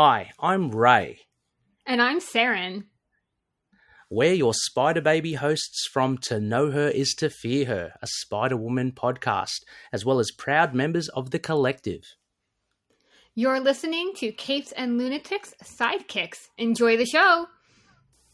Hi, I'm Ray. And I'm Saren. We're your Spider Baby hosts from To Know Her Is to Fear Her, a Spider-Woman podcast, as well as proud members of the collective. You're listening to Capes and Lunatics Sidekicks. Enjoy the show.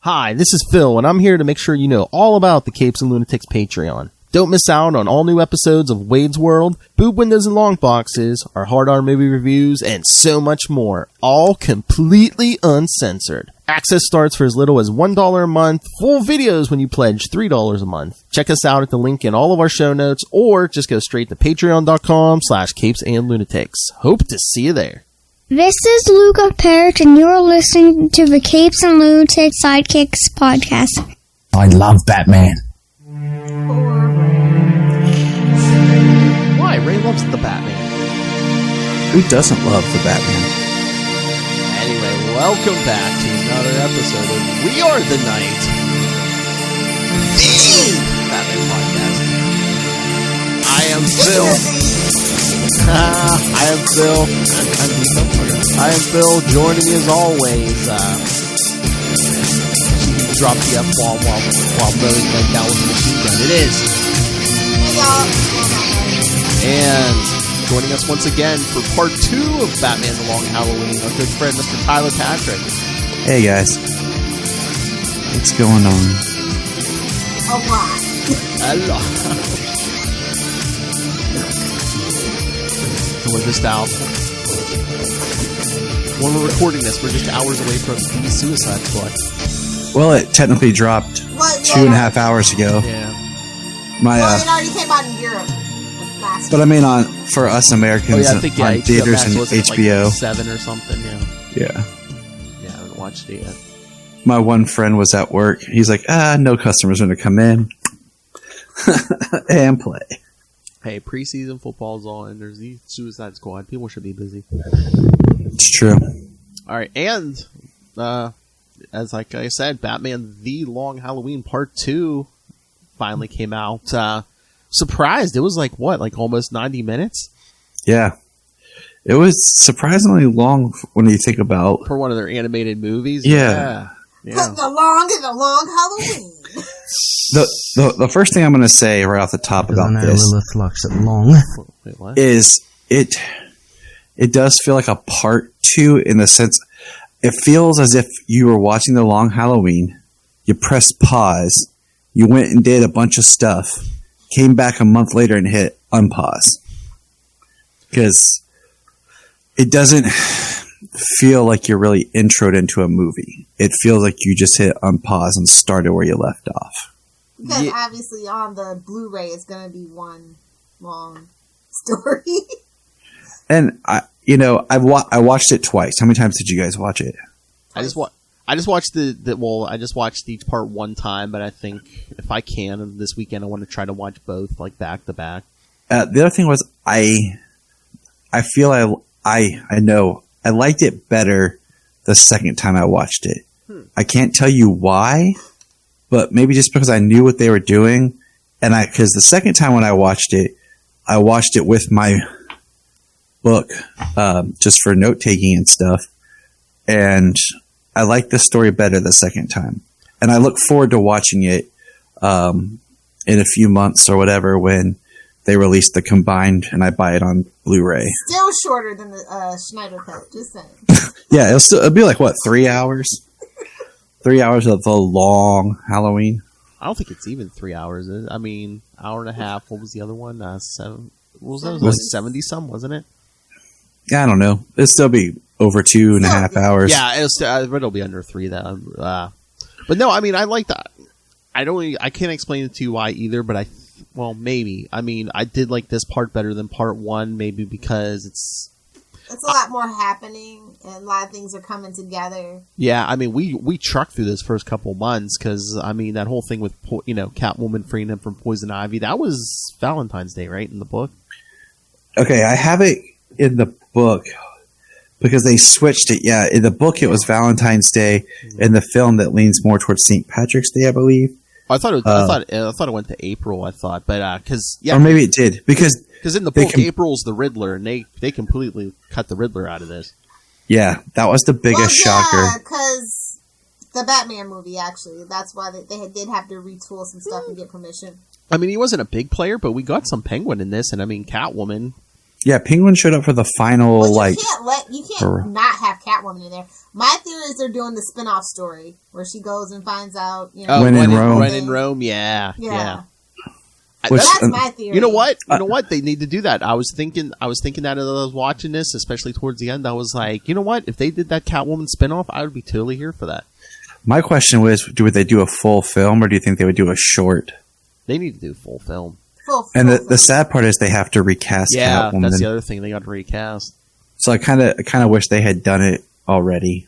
Hi, this is Phil, and I'm here to make sure you know all about the Capes and Lunatics Patreon. Don't miss out on all new episodes of Wade's World, Boob Windows and Long Boxes, our Hard R movie reviews, and so much more, all completely uncensored. Access starts for as little as $1 a month, full videos when you pledge $3 a month. Check us out at the link in all of our show notes, or just go straight to patreon.com/capesandlunatics. Hope to see you there. This is Luca Perich, and you're listening to the Capes and Lunatics Sidekicks podcast. I love Batman. Why? Ray loves the Batman. Who doesn't love the Batman? Anyway, welcome back to another episode of We Are the Night, the Batman podcast. I am Phil. I am Phil. I am Phil, joining as always. Drop the F-bomb while mowing them down with the machine gun. It is. And joining us once again for part 2 of Batman The Long Halloween, our good friend, Mr. Tyler Patrick. Hey guys. What's going on? A lot. Hello. We're just out. When we're recording this, we're just hours away from the Suicide Squad. Well, it technically dropped 2.5 hours ago. Yeah. It already came out in Europe. But I mean, for us Americans, I think, on theaters and HBO. Like 7 or something, yeah. Yeah. Yeah, I haven't watched it yet. My one friend was at work. He's like, no customers are going to come in and play. Hey, preseason football's on. There's the Suicide Squad. People should be busy. It's true. All right, and as like I said, Batman The Long Halloween Part 2 finally came out. Surprised. It was like almost 90 minutes? Yeah. It was surprisingly long when you think about... For one of their animated movies? Yeah. Put the long Halloween. The first thing I'm going to say right off the top about this Lilith locks it long. Wait, what? is it does feel like a part 2 in the sense it feels as if you were watching The Long Halloween, you pressed pause, you went and did a bunch of stuff, came back a month later and hit unpause. Because it doesn't feel like you're really introed into a movie. It feels like you just hit unpause and started where you left off. Because obviously on the Blu-ray it's going to be one long story. And I watched it twice. How many times did you guys watch it? I just watched I just watched each part one time, but I think if I can this weekend, I want to try to watch both like back to back. The other thing was I feel I know I liked it better the second time I watched it. I can't tell you why, but maybe just because I knew what they were doing, and because the second time when I watched it with my book, just for note taking and stuff, and I liked the story better the second time, and I look forward to watching it in a few months or whatever when they release the combined and I buy it on Blu-ray. Still shorter than the Schneider cut, just saying. Yeah, it'll be like, what, 3 hours? 3 hours of the long Halloween? I don't think it's even 3 hours. I mean, hour and a half. What was the other one? 7. What was that? It was like 70-some, wasn't it? Yeah, I don't know. It'll still be over 2.5 hours. Yeah, it'll be under 3 though. But no, I mean, I like that. I can't explain it to you why either, but maybe. I mean, I did like this part better than part 1, maybe because it's a lot more happening and a lot of things are coming together. Yeah, I mean, we trucked through this first couple months because, I mean, that whole thing with, Catwoman freeing him from Poison Ivy, that was Valentine's Day, right, in the book? Okay, I have it in the book because they switched it. Yeah, in the book it was Valentine's Day. In the film that leans more towards St. Patrick's Day, I believe. I thought it went to April. I thought, but because or maybe it did because in the book April's the Riddler, and they completely cut the Riddler out of this. Yeah, that was the biggest shocker. Because the Batman movie, actually. That's why they did have to retool some stuff and get permission. I mean, he wasn't a big player, but we got some Penguin in this, and I mean, Catwoman. Yeah, Penguin showed up for the final, Well, you can't not have Catwoman in there. My theory is they're doing the spin-off story where she goes and finds out, When in Rome. When in Rome, yeah. That's my theory. You know what? They need to do that. I was thinking that as I was watching this, especially towards the end. I was like, you know what? If they did that Catwoman spinoff, I would be totally here for that. My question was, would they do a full film, or do you think they would do a short? They need to do full film. And the sad part is they have to recast Catwoman. That's the other thing. They got to recast. So I kind of wish they had done it already,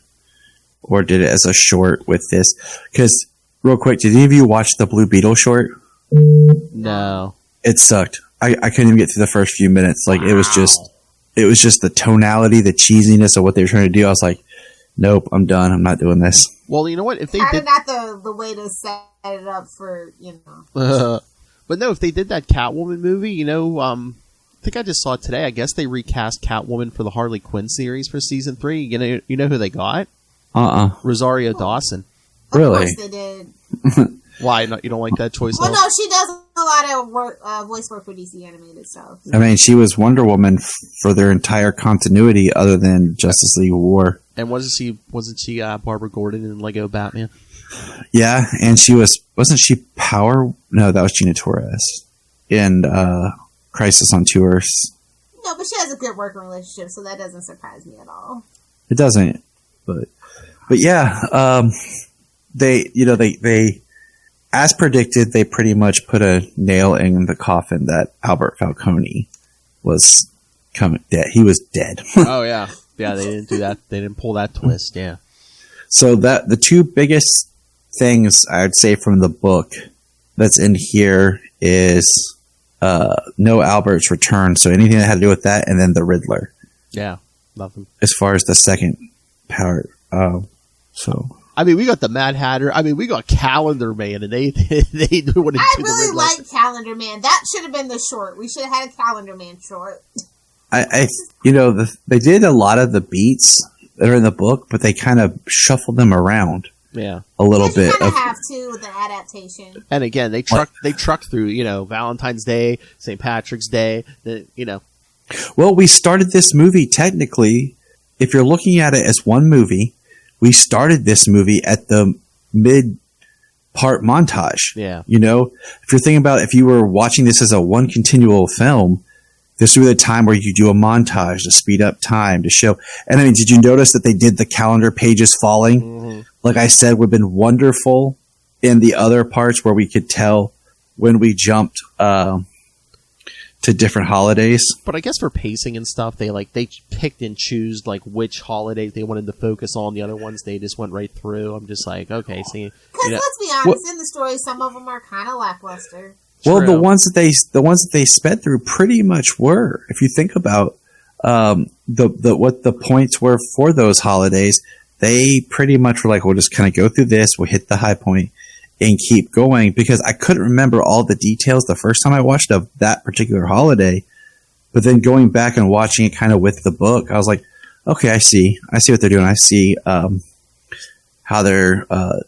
or did it as a short with this. Because, real quick, did any of you watch the Blue Beetle short? No. It sucked. I couldn't even get through the first few minutes. Like, it was just the tonality, the cheesiness of what they were trying to do. I was like, nope, I'm done. I'm not doing this. Well, you know what? If they did not the way to set it up for, But no, if they did that Catwoman movie, I think I just saw it today. I guess they recast Catwoman for the Harley Quinn series for season 3. You know who they got? Rosario Dawson. Really? Of course they did. Why? You don't like that choice? Well, no, she does a lot of work, voice work for DC animated stuff. I mean, she was Wonder Woman for their entire continuity, other than Justice League War. And wasn't she Barbara Gordon in Lego Batman? Yeah, and wasn't she Power? No, that was Gina Torres in Crisis on Two Earths. No, but she has a good working relationship, so that doesn't surprise me at all. It doesn't, but yeah, they as predicted, they pretty much put a nail in the coffin that Albert Falcone was dead. He was dead. Oh yeah, they didn't do that. They didn't pull that twist. Yeah. So that the two biggest things I'd say from the book that's in here is no Albert's return. So anything that had to do with that, and then the Riddler. Yeah, nothing. As far as the second part, I mean, we got the Mad Hatter. I mean, we got Calendar Man, and they wouldn't do the Riddler. I really like Calendar Man. That should have been the short. We should have had a Calendar Man short. They did a lot of the beats that are in the book, but they kind of shuffled them around. Yeah, a little bit. You kind of have to with the adaptation. And again, they trucked through, Valentine's Day, St. Patrick's Day, Well, we started this movie technically. If you're looking at it as one movie, we started this movie at the mid-part montage. Yeah. If you're thinking about if you were watching this as a one continual film, this would be the time where you do a montage to speed up time to show. And I mean, did you notice that they did the calendar pages falling? Mm-hmm. Like I said, would have been wonderful in the other parts where we could tell when we jumped to different holidays. But I guess for pacing and stuff, they picked and choose which holidays they wanted to focus on. The other ones they just went right through. I'm just like, okay, see. Because let's be honest, in the story, some of them are kind of lackluster. Well, the ones that they sped through pretty much were. If you think about what the points were for those holidays, they pretty much were like, we'll just kind of go through this, we'll hit the high point, and keep going. Because I couldn't remember all the details the first time I watched of that particular holiday, but then going back and watching it kind of with the book, I was like, okay, I see what they're doing. I see how they're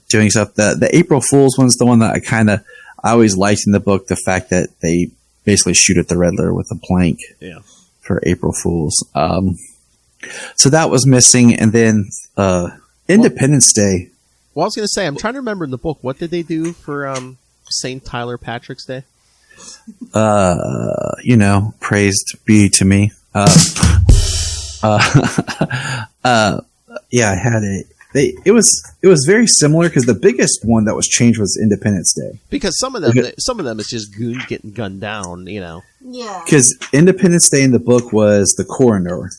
doing stuff. The April Fool's one's the one that I always liked in the book, the fact that they basically shoot at the Riddler with a plank for April Fools. So that was missing. And then Independence Day. Well, I was going to say, I'm trying to remember in the book, what did they do for St. Tyler Patrick's Day? Praised be to me. Yeah, I had it. It was very similar because the biggest one that was changed was Independence Day. Because some of them is just goons getting gunned down, Yeah. Because Independence Day in the book was the coroner,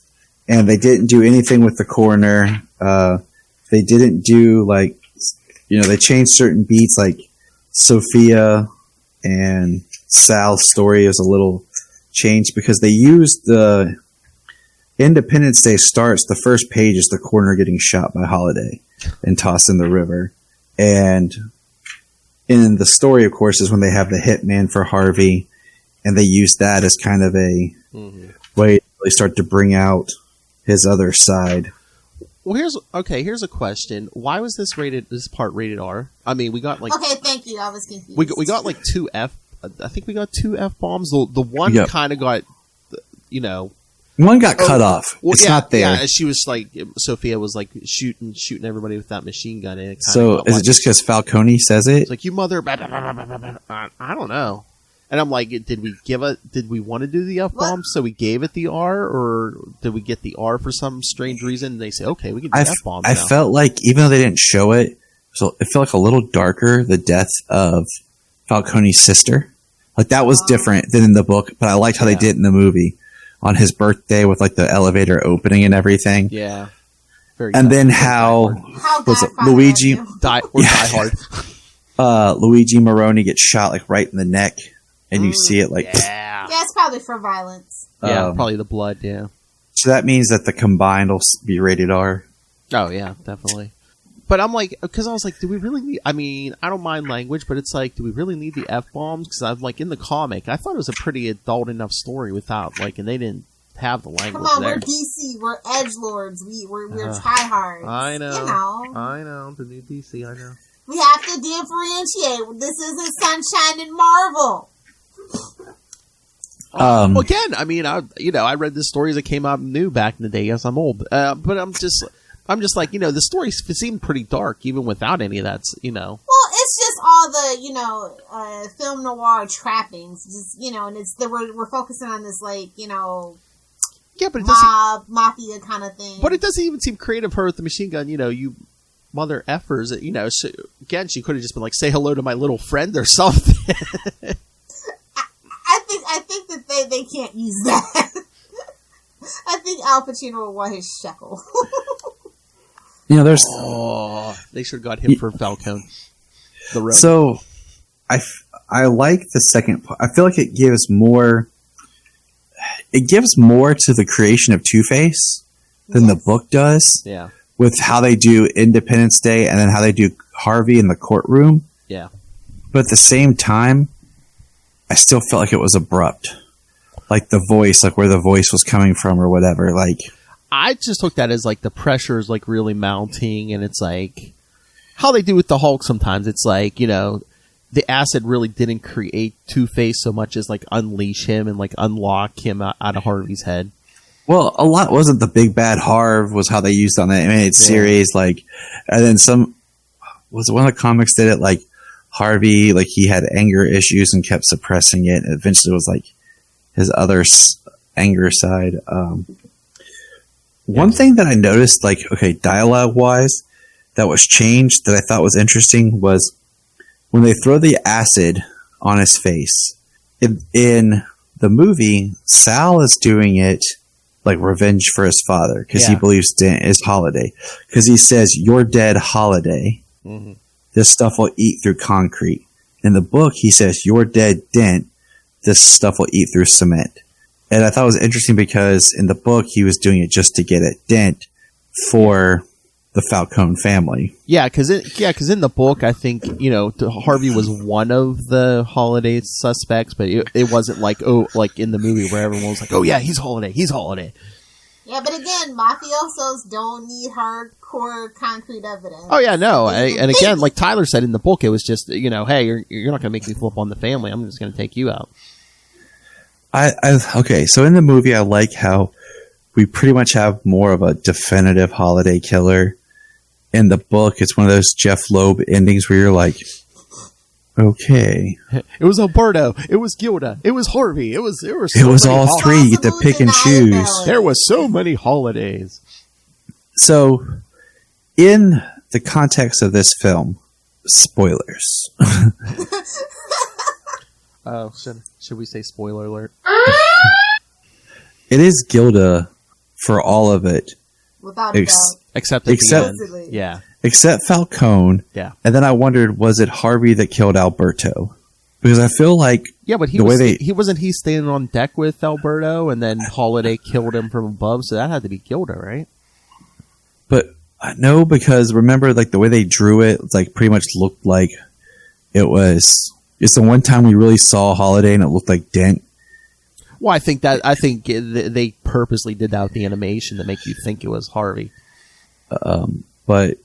and they didn't do anything with the coroner. They didn't do they changed certain beats, like Sophia and Sal's story is a little changed because they used the Independence Day starts, the first page is the coroner getting shot by Holiday and tossed in the river. And in the story, of course, is when they have the hitman for Harvey, and they use that as kind of a way to really start to bring out his other side. Here's a question. Why was this part rated R? I mean, we got like... Okay, thank you. I was confused. We got like I think we got 2 F-bombs. The one kind of got, One got cut off. Well, it's not there. Yeah, she was like, Sophia was like shooting everybody with that machine gun. And so is it just because Falcone says it? It's like, you mother... I don't know. And I'm like, did we want to do the F-bomb, so we gave it the R, or did we get the R for some strange reason? And they say, okay, we can do F-bombs now. I felt like, even though they didn't show it, so it felt like a little darker, the death of Falcone's sister. Like, that was different than in the book, but I liked how they did it in the movie. On his birthday with, like, the elevator opening and everything. Yeah. And then how was it Luigi... Die Hard. Luigi Moroni gets shot, like, right in the neck. And you see it like... Yeah, it's probably for violence. Yeah, probably the blood, yeah. So that means that the combined will be rated R. Oh, yeah, definitely. But I'm like... Because I was like, do we really need... I mean, I don't mind language, but it's like, do we really need the F-bombs? Because I'm like, in the comic, I thought it was a pretty adult enough story without, like... And they didn't have the language. Come on, there. we're DC. We're edgelords. We're tryhards. I know. You know. I know. The new DC, I know. We have to differentiate. This isn't Sunshine and Marvel. Again, I mean, I read the stories that came out new back in the day. Yes, I'm old, but I'm just like, the stories seem pretty dark even without any of that. Well, it's just all the film noir trappings, just and it's we're focusing on this but it mafia kind of thing. But it doesn't even seem creative. Her with the machine gun, you mother effers. So, again, she could have just been like, say hello to my little friend or something. I think that they can't use that. I think Al Pacino will want his shekel. There's... Oh, they should have got him for Falcone. The road. So, I like the second part. I feel like it gives more... It gives more to the creation of Two-Face than the book does. Yeah. With how they do Independence Day and then how they do Harvey in the courtroom. Yeah. But at the same time, I still felt like it was abrupt. Like the voice, like where the voice was coming from or whatever. Like, I just took that as like the pressure is like really mounting, and it's like how they do with the Hulk sometimes. It's like, the acid really didn't create Two-Face so much as like unleash him and like unlock him out of Harvey's head. Well, a lot wasn't the big bad Harv was how they used on that animated series. Like, and then was it one of the comics did it like, Harvey, like he had anger issues and kept suppressing it. And eventually it was like his other anger side. One thing that I noticed, like, dialogue wise, that was changed that I thought was interesting was when they throw the acid on his face. In the movie, Sal is doing it like revenge for his father because he believes Dent is Holiday. Because he says, "You're dead, Holiday." Mm-hmm. This stuff will eat through concrete. In the book, he says, "You're dead, Dent. This stuff will eat through cement." And I thought it was interesting because in the book, he was doing it just to get at Dent for the Falcone family. Yeah, because in the book, I think, Harvey was one of the Holiday suspects, but it wasn't like, like in the movie where everyone was like, oh yeah, he's Holiday. Yeah, but again, mafiosos don't need hardcore concrete evidence. Oh yeah, no, and again, like Tyler said in the book, it was just hey, you're not going to make me flip on the family. I'm just going to take you out. So in the movie, I like how we pretty much have more of a definitive Holiday killer. In the book, it's one of those Jeff Loeb endings where you're like, okay, it was Alberto, it was Gilda, it was Harvey, it was all three. You get to pick and choose. There was so many holidays. So, in the context of this film, spoilers. Oh, should we say spoiler alert? It is Gilda for all of it, without a doubt. Except yeah. Except Falcone. Yeah. And then I wondered, was it Harvey that killed Alberto? Because I feel like but he wasn't he standing on deck with Alberto, and then Holiday killed him from above, so that had to be Gilda, right? But no, because remember, like the way they drew it, like pretty much looked like it's the one time we really saw Holiday, and it looked like Dent. Well, I think they purposely did that with the animation to make you think it was Harvey. But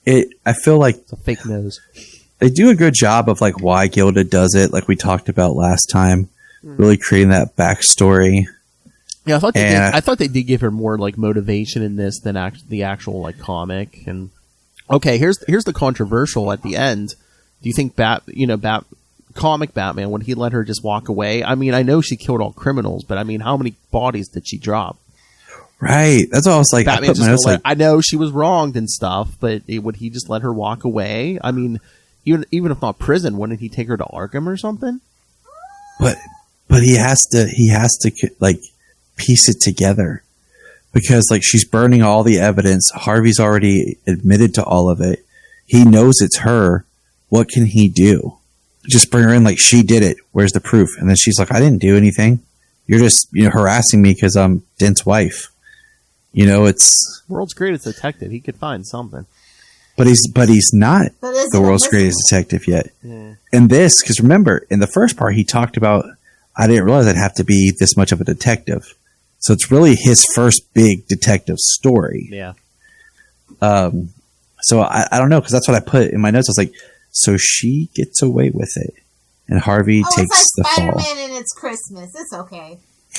I feel like It's a fake nose. they do a good job of like why Gilda does it, like we talked about last time, really creating that backstory. Yeah, I thought they did give her more like motivation in this than the actual like comic. And okay, here's the controversial at the end. Do you think comic Batman, would he let her just walk away? I mean, I know she killed all criminals, but I mean, how many bodies did she drop? Right. That's what I was like. I know she was wronged and stuff, but would he just let her walk away? I mean, even if not prison, wouldn't he take her to Arkham or something? But he has to like piece it together, because like she's burning all the evidence. Harvey's already admitted to all of it. He knows it's her. What can he do? Just bring her in like she did it. Where's the proof? And then she's like, I didn't do anything. You're just harassing me because I'm Dent's wife. It's world's greatest detective. He could find something. But he's not the world's greatest detective yet. Yeah. And this, because remember, in the first part, he talked about, I didn't realize I'd have to be this much of a detective. So it's really his first big detective story. Yeah. So I don't know, because that's what I put in my notes. I was like, so she gets away with it, and Harvey takes it's the like fall. Spider-Man and it's Christmas. It's okay.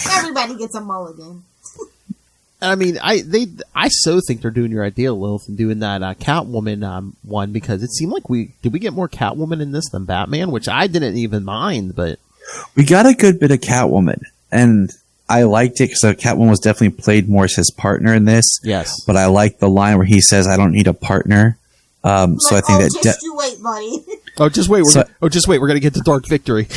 Everybody gets a mulligan. I mean, I so think they're doing your idea, Lilith, and doing that Catwoman one, because it seemed like we get more Catwoman in this than Batman, which I didn't even mind, but we got a good bit of Catwoman, and I liked it because Catwoman was definitely played more as his partner in this. Yes, but I like the line where he says, "I don't need a partner." So I think you wait, buddy. Just wait. We're gonna get to Dark Victory.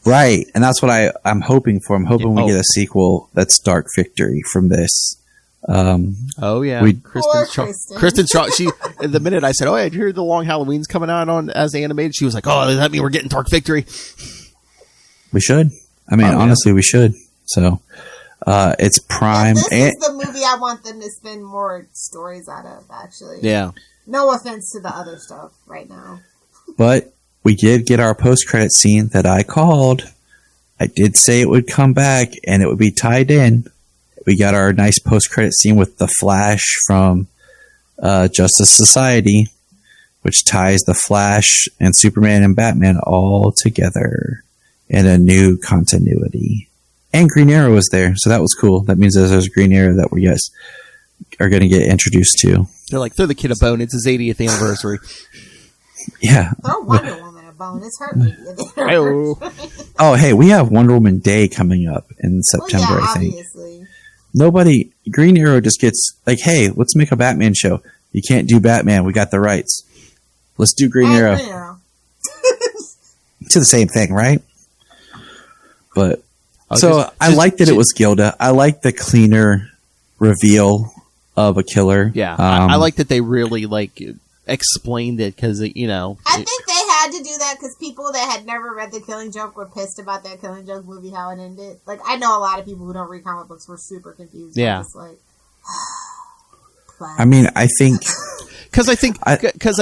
Right, and that's what I'm hoping for. I'm hoping we get a sequel that's Dark Victory from this. Kristen Shaw. She, the minute I said, "Oh, yeah, did you hear the Long Halloween's coming out on as animated?" She was like, "Oh, does that mean we're getting Dark Victory?" We should. I mean, honestly, we should. So, it's prime. This is the movie I want them to spend more stories out of. Actually, yeah. No offense to the other stuff right now, but we did get our post-credit scene that I called. I did say it would come back and it would be tied in. We got our nice post-credit scene with the Flash from Justice Society, which ties the Flash and Superman and Batman all together in a new continuity. And Green Arrow was there, so that was cool. That means there's a Green Arrow that we are going to get introduced to. They're like, throw the kid a bone. It's his 80th anniversary. Yeah. Throw Wonder Woman a bone. It's her 80th anniversary. Oh, hey, we have Wonder Woman Day coming up in September, I think. Obviously. Green Arrow just gets like, hey, let's make a Batman show. You can't do Batman. We got the rights. Let's do Green Arrow. To the same thing, right? But I liked that it was Gilda. I like the cleaner reveal of a killer. Yeah, I like that they really explained it because I think they had to do that because people that had never read The Killing Joke were pissed about that Killing Joke movie, how it ended. Like, I know a lot of people who don't read comic books were super confused. Yeah, just like, I mean, I think because I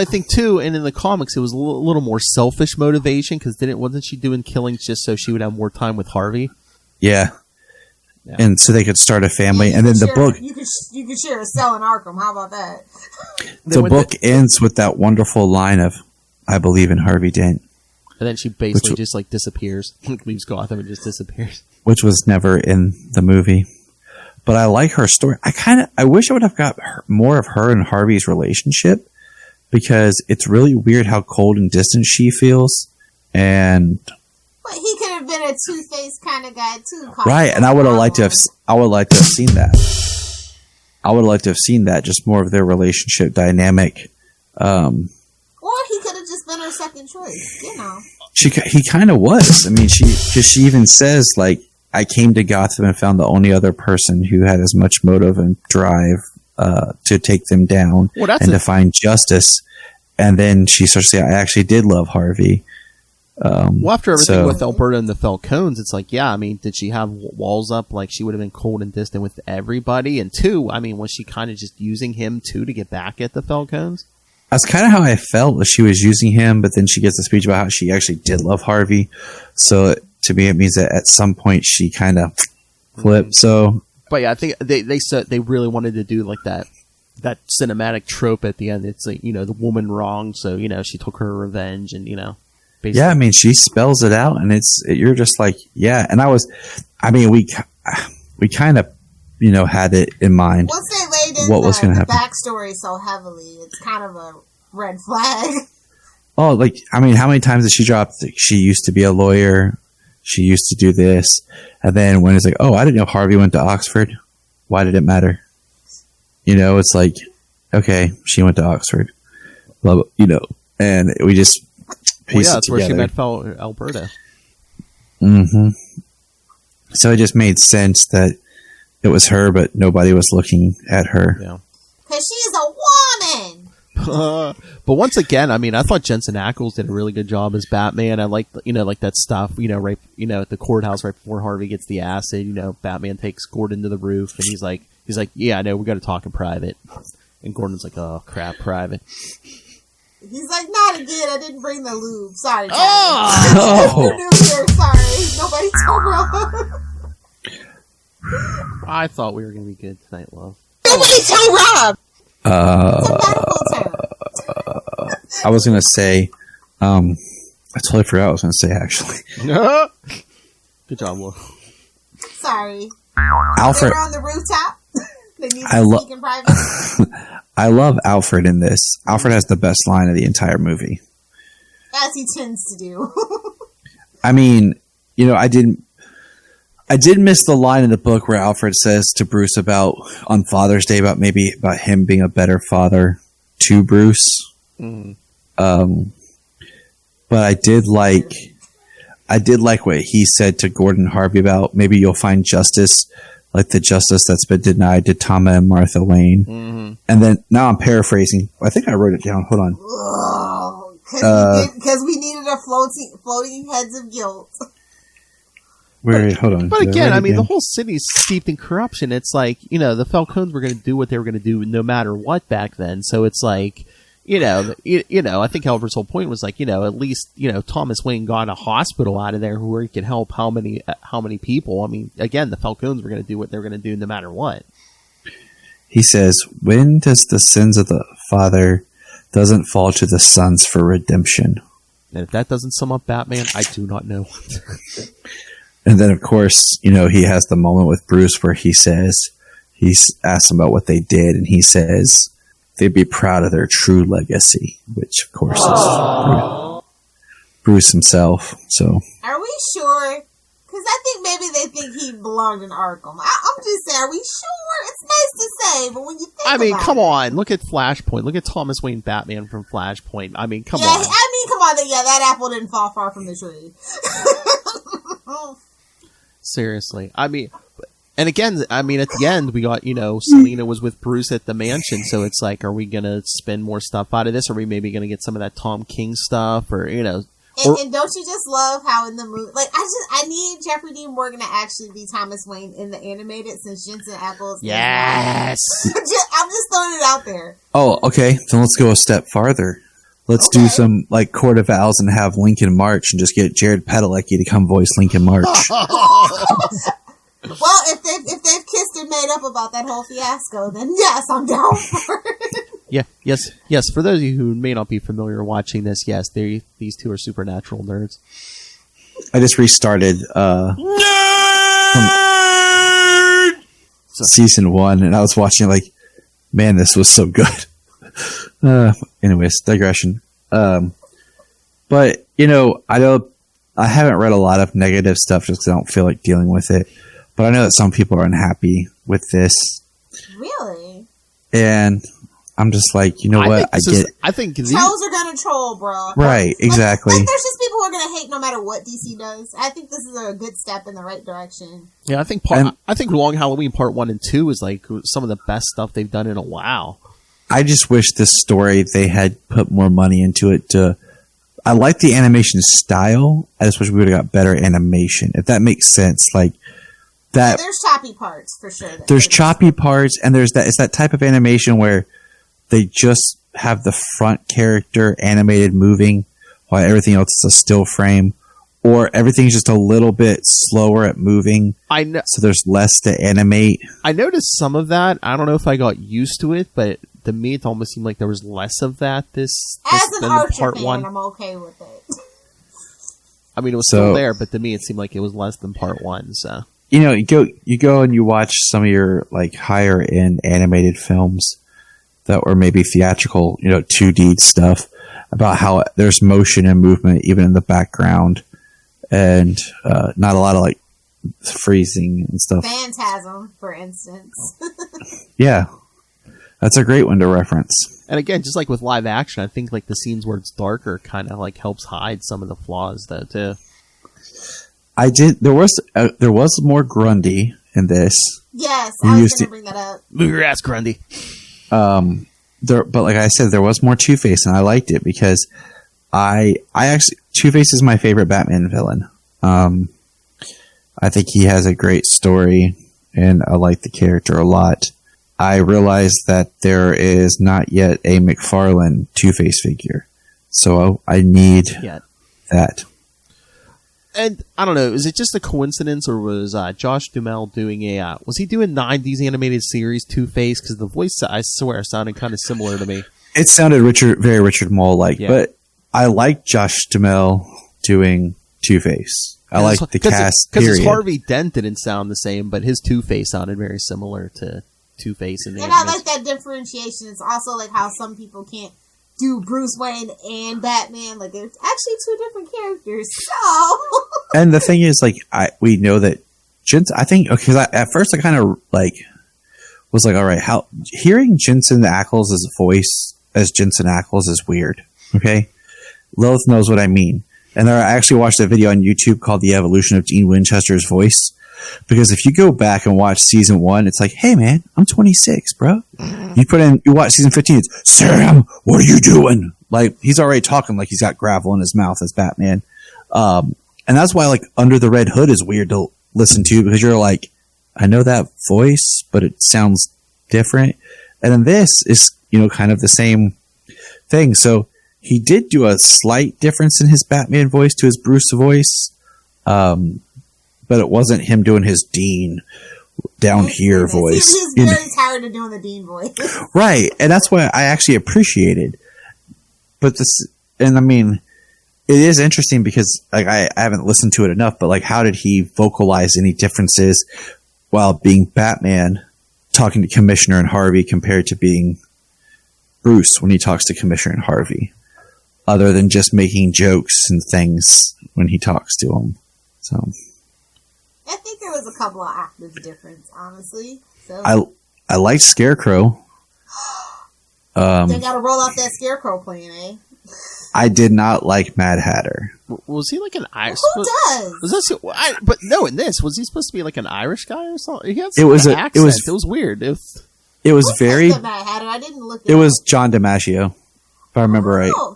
think too, and in the comics it was a little more selfish motivation because wasn't she doing killings just so she would have more time with Harvey? Yeah. And so they could start a family, and then the book. You could share a cell in Arkham. How about that? The book ends with that wonderful line of, "I believe in Harvey Dent," and then she basically just disappears, leaves Gotham, and just disappears. Which was never in the movie, but I like her story. I wish I would have got more of her and Harvey's relationship because it's really weird how cold and distant she feels, and. But he could have been a two-faced kind of guy too. Right, and I would have liked to have seen that. I would have liked to have seen that, just more of their relationship dynamic. Or he could have just been her second choice, He kind of was. I mean, she even says, like, I came to Gotham and found the only other person who had as much motive and drive to take them down and to find justice. And then she starts to say, I actually did love Harvey. After everything with Alberta and the Falcons, it's like, yeah, I mean, did she have walls up like she would have been cold and distant with everybody? And two, I mean, was she kind of just using him too to get back at the Falcons? That's kind of how I felt. She was using him, but then she gets a speech about how she actually did love Harvey. So to me, it means that at some point she kind of flipped. So, but yeah, I think they said they really wanted to do like that that cinematic trope at the end. It's like, you know, the woman wronged, so, you know, she took her revenge, and, you know, basically. Yeah, I mean, she spells it out, and you're just like, yeah. And we kind of, you know, had it in mind. Once they laid in what was going to happen. Backstory so heavily, it's kind of a red flag. Oh, like, I mean, how many times did she drop? She used to be a lawyer. She used to do this. And then when it's like, oh, I didn't know Harvey went to Oxford. Why did it matter? You know, it's like, okay, she went to Oxford. Blah, you know, and we just piece it that's together. where she met fellow Alberta. Mm-hmm. So it just made sense that it was her, but nobody was looking at her. Yeah. Because she's a woman! But once again, I mean, I thought Jensen Ackles did a really good job as Batman. I like, you know, like that stuff, you know, right, you know, at the courthouse right before Harvey gets the acid, you know, Batman takes Gordon to the roof, and he's like, yeah, I know, we got to talk in private. And Gordon's like, oh crap, private. He's like, not again. I didn't bring the lube. Sorry. Oh! Sorry. Nobody told Rob. I thought we were going to be good tonight, love. Nobody tell Rob. I was going to say, I totally forgot what I was going to say, actually. Good job, Will. Sorry. Alfred. They were on the rooftop. They need I to speak in private. I love Alfred in this. Alfred has the best line of the entire movie. As he tends to do. I mean, you know, I did miss the line in the book where Alfred says to Bruce on Father's Day about him being a better father to Bruce. Mm. But I did like what he said to Gordon Harvey about maybe you'll find justice, like the justice that's been denied to Tama and Martha Wayne. Mm-hmm. And then now I'm paraphrasing. I think I wrote it down. Hold on. Because we needed a floating heads of guilt. Hold on. But again, I mean, the whole city's steeped in corruption. It's like, you know, the Falcones were going to do what they were going to do no matter what back then. So it's like, you know, I think Alfred's whole point was like, you know, at least, you know, Thomas Wayne got a hospital out of there where he could help how many people. I mean, again, the Falcones were going to do what they were going to do no matter what. He says, when does the sins of the father doesn't fall to the sons for redemption? And if that doesn't sum up Batman, I do not know. And then, of course, you know, he has the moment with Bruce where he asks him about what they did, and he says they'd be proud of their true legacy, which, of course, is Bruce himself. So, are we sure? Because I think maybe they think he belonged in Arkham. I'm just saying, are we sure? It's nice to say, but when you think come on. Look at Flashpoint. Look at Thomas Wayne Batman from Flashpoint. I mean, come on. Yeah, that apple didn't fall far from the tree. Seriously. I mean, and again, I mean, at the end, we got, you know, Selena was with Bruce at the mansion, so it's like, are we going to spin more stuff out of this? Are we maybe going to get some of that Tom King stuff, or, you know... And don't you just love how in the movie, like, I need Jeffrey Dean Morgan to actually be Thomas Wayne in the animated, since Jensen Ackles. Yes. I'm just throwing it out there. Oh, okay. Then let's go a step farther. Let's do some like Court of Owls and have Lincoln March and just get Jared Padalecki to come voice Lincoln March. Well, if they've kissed and made up about that whole fiasco, then yes, I'm down for it. Yeah, yes. For those of you who may not be familiar watching this, yes, these two are supernatural nerds. I just restarted season 1, and I was watching like, man, this was so good. Anyways, digression. But you know, I haven't read a lot of negative stuff just because I don't feel like dealing with it. But I know that some people are unhappy with this. Really? And I'm just like, you know what? I think trolls are gonna troll, bro. Right, exactly. Like there's just people who are gonna hate no matter what DC does. I think this is a good step in the right direction. Yeah, I think Long Halloween Part 1 and 2 is like some of the best stuff they've done in a while. I just wish this story they had put more money into it. I like the animation style. I just wish we would have got better animation, if that makes sense. Like that. Yeah, there's choppy parts for sure. There's choppy parts, and it's that type of animation where they just have the front character animated moving while everything else is a still frame, or everything's just a little bit slower at moving. I know. So there's less to animate. I noticed some of that. I don't know if I got used to it, but to me, it almost seemed like there was less of that As an than Archer part fan, one. I'm okay with it. I mean, it was still there, but to me, it seemed like it was less than part one. So You go and you watch some of your like higher end animated films that were maybe theatrical, 2D stuff, about how there's motion and movement even in the background, and not a lot of like freezing and stuff. Phantasm, for instance. Yeah, that's a great one to reference. and again, just like with live action, I think like the scenes where it's darker kind of like helps hide some of the flaws though too. There was more Grundy in this. Yes, I was going to bring that up. Move your ass, Grundy. But like I said, there was more Two-Face, and I liked it because I actually Two-Face is my favorite Batman villain. I think he has a great story, and I like the character a lot. I realized that there is not yet a McFarlane Two-Face figure, so I need that. And I don't know, is it just a coincidence, or was Josh Duhamel doing was he doing 90s animated series Two-Face? Because the voice, I swear, sounded kind of similar to me. It sounded very Richard Mole-like, but I like Josh Duhamel doing Two-Face. I like the cast, because period. his Harvey Dent didn't sound the same, but his Two-Face sounded very similar to Two-Face. And I like that differentiation. It's also like how some people can't do Bruce Wayne and Batman. Like, they're actually two different characters. So, and the thing is, like, we know that Jensen. I think because at first I kind of like was like, all right, how hearing Jensen Ackles' voice as Jensen Ackles is weird. Okay, Lilith knows what I mean, and I actually watched a video on YouTube called "The Evolution of Dean Winchester's Voice." Because if you go back and watch season 1, it's like, hey man, I'm 26, bro. You watch season 15, it's Sam, what are you doing? Like, he's already talking like he's got gravel in his mouth as Batman. And that's why, like, Under the Red Hood is weird to listen to, because you're like, I know that voice, but it sounds different. And then this is, kind of the same thing. So he did do a slight difference in his Batman voice to his Bruce voice. But it wasn't him doing his Dean down here voice. He's very tired of doing the Dean voice. Right. And that's what I actually appreciated. But I mean, it is interesting because like I haven't listened to it enough, but like how did he vocalize any differences while being Batman talking to Commissioner and Harvey compared to being Bruce when he talks to Commissioner and Harvey? Other than just making jokes and things when he talks to them. So I think there was a couple of octaves difference, honestly. So I liked Scarecrow. They got to roll off that Scarecrow plan, eh? I did not like Mad Hatter. Was he like an Irish? Who does? Was this? But no, in this was he supposed to be like an Irish guy or something? He had It was accent. It was weird. It was very. The Mad Hatter? I didn't look. It was John DiMaggio, if I remember right. Oh,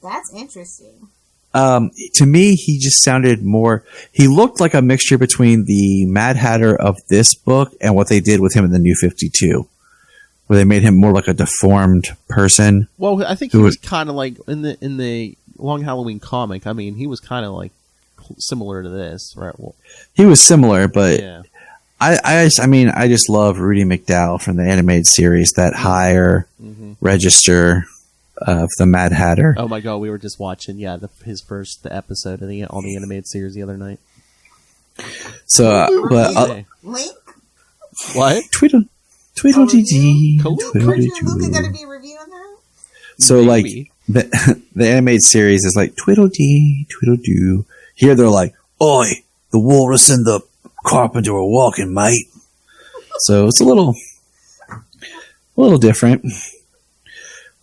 that's interesting. To me, he just sounded more. He looked like a mixture between the Mad Hatter of this book and what they did with him in the New 52, where they made him more like a deformed person. Well, I think he was kind of like in the Long Halloween comic. I mean, he was kind of like similar to this, right? Well, he was similar, but yeah. I just love Rudy McDowell from the animated series, that higher register of the Mad Hatter. Oh my god, we were just watching his first episode of on the animated series the other night. So, Link? What? Tweedledee. Luca gonna be reviewing that? So Maybe. like the animated series is like Tweedledee, Tweedledoo. Here they're like, oi, the walrus and the carpenter are walking, mate. So it's a little different.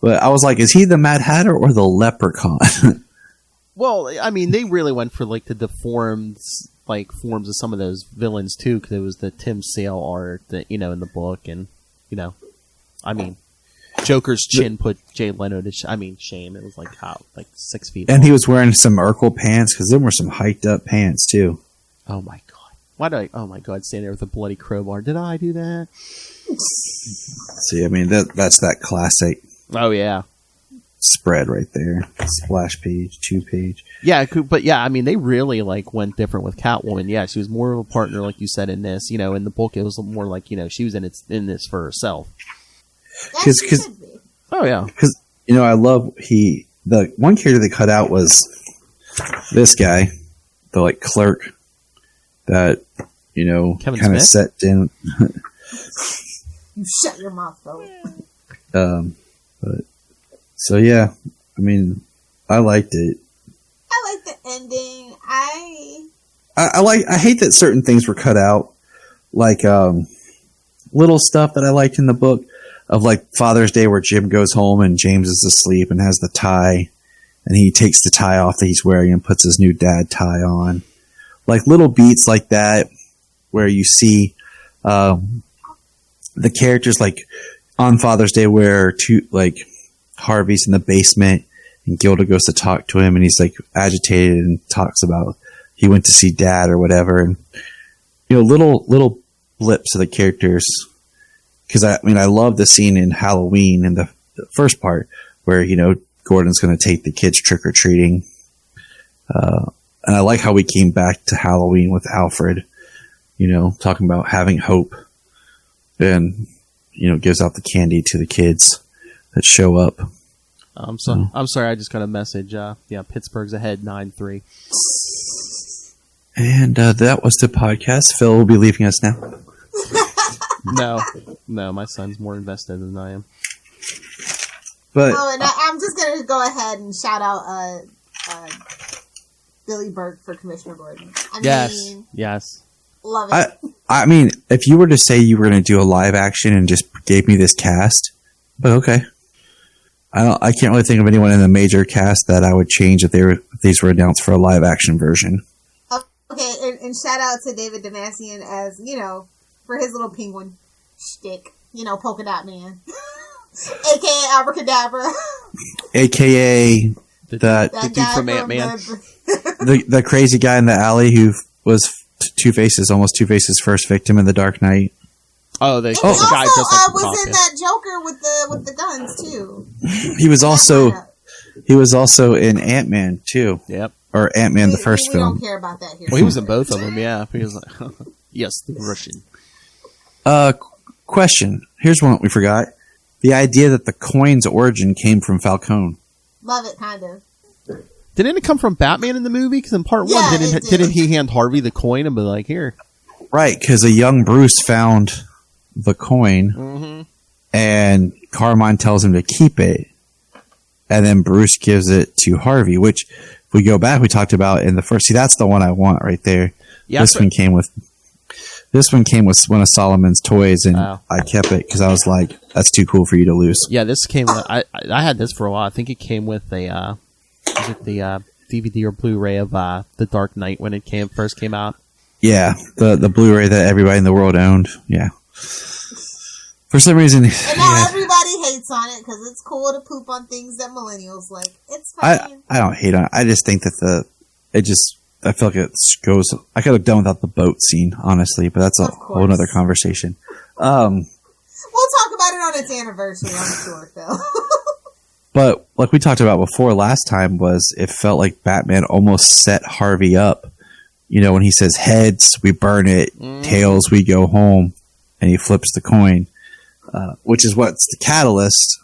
But I was like, is he the Mad Hatter or the Leprechaun? Well, I mean, they really went for like the deformed forms of some of those villains too, because it was the Tim Sale art that in the book, and I mean, Joker's chin put Jay Leno to shame. It was like 6 feet. And long. he was wearing some Urkel pants, because there were some hiked up pants too. Oh my god! Why do I? Oh my god! Stand there with a bloody crowbar. Did I do that? See, I mean that's that classic. Oh yeah. Spread right there, splash page, 2-page. Yeah, but yeah, I mean, they really went different with Catwoman. Yeah, she was more of a partner, like you said in this. In the book, it was more like she was in this for herself. Because Oh yeah. Because I love the one character they cut out was this guy, the like clerk that kind of set in. You shut your mouth, though. But so yeah, I mean, I liked it. I like the ending. I hate that certain things were cut out, like little stuff that I liked in the book of like Father's Day where Jim goes home and James is asleep and has the tie and he takes the tie off that he's wearing and puts his new dad tie on. Like little beats like that where you see the characters like on Father's Day where Harvey's in the basement and Gilda goes to talk to him and he's like agitated and talks about he went to see dad or whatever. And, little blips of the characters. Because I love the scene in Halloween in the first part where, Gordon's going to take the kids trick or treating. And I like how we came back to Halloween with Alfred, talking about having hope and, gives out the candy to the kids that show up. I'm sorry. I just got a message. Pittsburgh's ahead 9-3. And that was the podcast. Phil will be leaving us now. No, my son's more invested than I am. But and I'm just gonna go ahead and shout out Billy Burke for Commissioner Gordon. Yes, love it. I mean, if you were to say you were going to do a live action and just gave me this cast, but okay, I can't really think of anyone in the major cast that I would change if these were announced for a live action version. Okay, and shout out to David Damassian as for his little penguin shtick, polka dot man, aka Abracadabra, aka the dude from Ant-Man, the crazy guy in the alley who was almost Two-Face's first victim in The Dark Knight. Oh, the guy also, just like was in that Joker with the guns too. He was also in Ant-Man too. Yep. Or Ant-Man, the first film. We don't care about that here. Well, he was in both of them, yeah. He was like, yes, the Russian. Question. Here's one we forgot. The idea that the coin's origin came from Falcone. Love it, kind of. Didn't it come from Batman in the movie? Because in part one, didn't he hand Harvey the coin and be like, here? Right, because a young Bruce found the coin, and Carmine tells him to keep it, and then Bruce gives it to Harvey, which... we go back, we talked about in the first. See, that's the one I want right there. Yeah, this one came with one of Solomon's toys, and I kept it because I was like, "That's too cool for you to lose." Yeah, this came. I had this for a while. I think it came with the DVD or Blu-ray of The Dark Knight when it first came out. Yeah, the Blu-ray that everybody in the world owned. Yeah. For some reason, and now everybody hates on it because it's cool to poop on things that millennials like. It's fine. I don't hate on it. I just think that I feel like it goes. I could have done without the boat scene, honestly, but that's a whole other conversation. We'll talk about it on its anniversary, I'm sure, Phil. But like we talked about before last time, was it felt like Batman almost set Harvey up. When he says heads, we burn it; tails, we go home, and he flips the coin. Which is what's the catalyst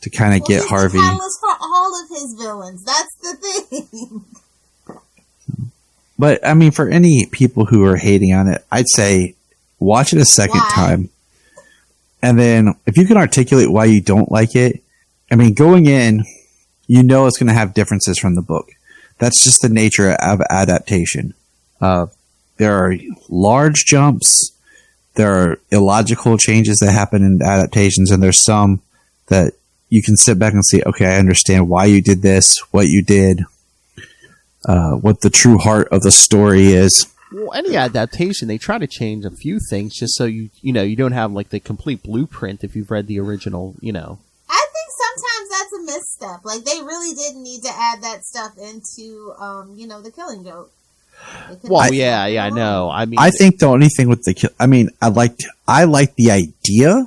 to kind of get Harvey. The catalyst for all of his villains. That's the thing. But I mean, for any people who are hating on it, I'd say watch it a second time, and then if you can articulate why you don't like it, I mean, going in, it's going to have differences from the book. That's just the nature of adaptation. There are large jumps. There are illogical changes that happen in adaptations, and there's some that you can sit back and say, okay, I understand why you did this, what you did, what the true heart of the story is. Well, any adaptation, they try to change a few things just so you don't have like the complete blueprint if you've read the original, I think sometimes that's a misstep. Like, they really didn't need to add that stuff into, the Killing Joke. Well, yeah, I know. I mean, I think the only thing with I like the idea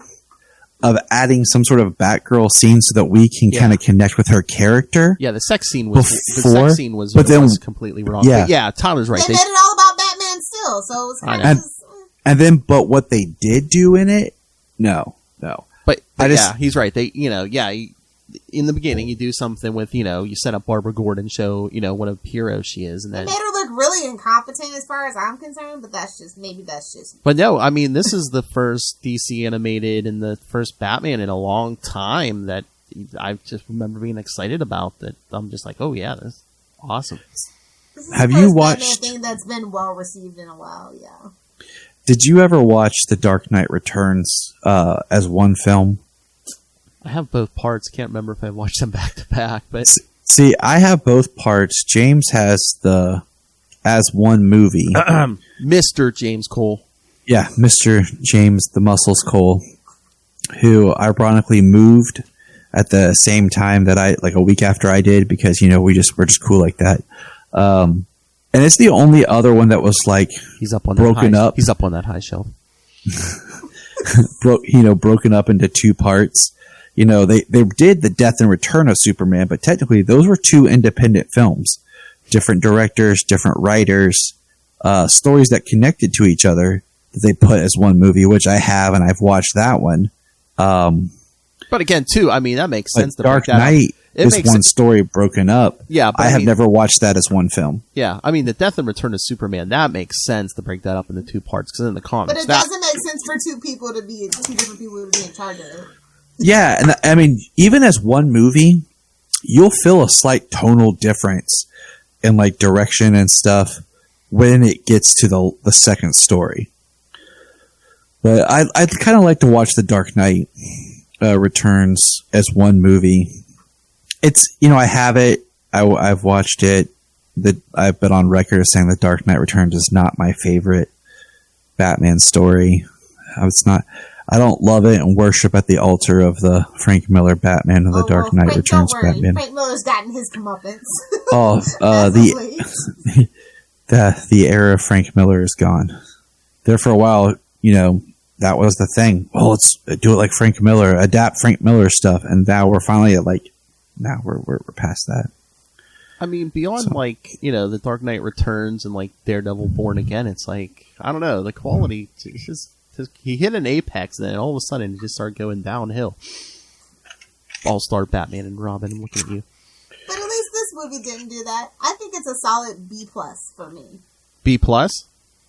of adding some sort of Batgirl scene so that we can kind of connect with her character. Yeah, the sex scene was completely wrong. Yeah, but yeah, Tyler's right. They made it all about Batman still, so it was kind of and then, but what they did do in it, no. But he's right. They, in the beginning, you do something with, you set up Barbara Gordon, show, what a hero she is. And then it made her look really incompetent as far as I'm concerned, but that's just. But no, I mean, this is the first DC animated and the first Batman in a long time that I just remember being excited about. That I'm just like, oh yeah, that's awesome. This is Have the you first watched? Batman thing that's been well received in a while? Yeah. Did you ever watch The Dark Knight Returns as one film? I have both parts. Can't remember if I watched them back to back, but see, I have both parts. James has as one movie. Mr. James Cole. Yeah, Mr. James the Muscles Cole, who ironically moved at the same time that like a week after I did, because we're just cool like that. And it's the only other one that was like he's up on broken up. He's up on that high shelf. Broken up into two parts. They did the Death and Return of Superman, but technically those were two independent films, different directors, different writers, stories that connected to each other that they put as one movie, which I have, and I've watched that one. But again, too, I mean, that makes sense. Dark Knight is one story broken up. Yeah, but I have never watched that as one film. Yeah, I mean, the Death and Return of Superman, that makes sense to break that up into two parts, because in the comics, but it doesn't make sense for two different people to be in charge of it. Yeah, and I mean, even as one movie, you'll feel a slight tonal difference in like direction and stuff when it gets to the second story. But I'd kind of like to watch The Dark Knight Returns as one movie. It's, I have it. I've watched it. I've been on record as saying The Dark Knight Returns is not my favorite Batman story. It's not. I don't love it and worship at the altar of the Frank Miller Batman of The Dark Knight Returns Batman. Frank Miller's gotten his comeuppance. The era of Frank Miller is gone. There for a while, that was the thing. Well, let's do it like Frank Miller, adapt Frank Miller stuff, and now we're finally at we're past that. I mean, beyond The Dark Knight Returns and like Daredevil Born Again, it's like, I don't know, the quality just he hit an apex, and then all of a sudden it just started going downhill. All-star Batman and Robin, I'm looking at you. But at least this movie didn't do that. I think it's a solid B+ for me. B+?